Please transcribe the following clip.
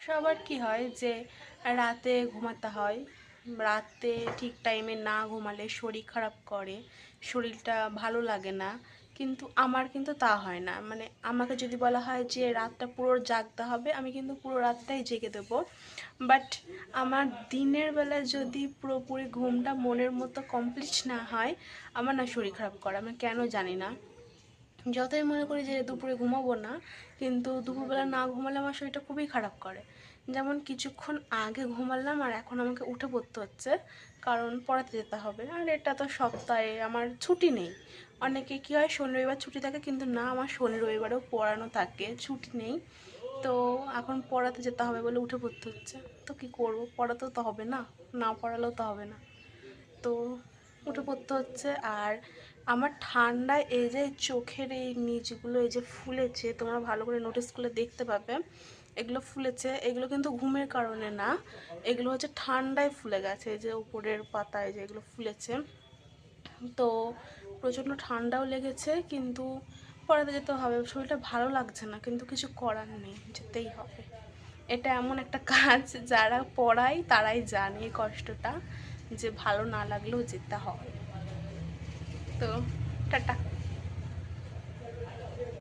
সবার কি হয় যে রাতে ঘুমাতে হয়, রাতে ঠিক টাইমে না ঘুমালে শরীর খারাপ করে, শরীরটা ভালো লাগে না। কিন্তু আমার কিন্তু তা হয় না, মানে আমাকে যদি বলা হয় যে রাতটা পুরো জাগতে হবে, আমি কিন্তু পুরো রাতটাই জেগে দেবো। বাট আমার দিনের বেলা যদি পুরোপুরি ঘুমটা মনের মতো কমপ্লিট না হয়, আমার না শরীর খারাপ করে, আমি কেন জানি না। যতই মনে করি যে দুপুরে ঘুমাবো না, কিন্তু দুপুরবেলা না ঘুমালে আমার শরীরটা খুবই খারাপ করে। যেমন কিছুক্ষণ আগে ঘুমালাম আর এখন আমাকে উঠে পড়তে হচ্ছে, কারণ পড়াতে যেতে হবে। আর এটা তো সপ্তাহে আমার ছুটি নেই। অনেকে কী হয় শনি রবিবার ছুটি থাকে, কিন্তু না, আমার শনি রবিবারেও পড়ানো থাকে, ছুটি নেই। তো এখন পড়াতে যেতে হবে বলে উঠে পড়তে হচ্ছে। তো কী করবো, পড়াতেও তো হবে না, না পড়ালেও তো হবে না। তো উঠে পড়তে হচ্ছে। আর আমার ঠান্ডায় এই যে চোখের এই নিচগুলো এই যে ফুলেছে, তোমরা ভালো করে নোটিস করলে দেখতে পাবে, এগুলো ফুলেছে, এগুলো কিন্তু ঘুমের কারণে না, এগুলো হচ্ছে ঠান্ডায় ফুলে গেছে। এই যে উপরের পাতায় যে এগুলো ফুলেছে, তো প্রচণ্ড ঠান্ডাও লেগেছে, কিন্তু পড়াতে যেতে হবে। শরীরটা ভালো লাগছে না, কিন্তু কিছু করার নেই, যেতেই হবে। এটা এমন একটা কাজ, যারা পড়ায় তারাই জানে এই কষ্টটা, যে ভালো না লাগলেও যেতে হবে। তো টাটা।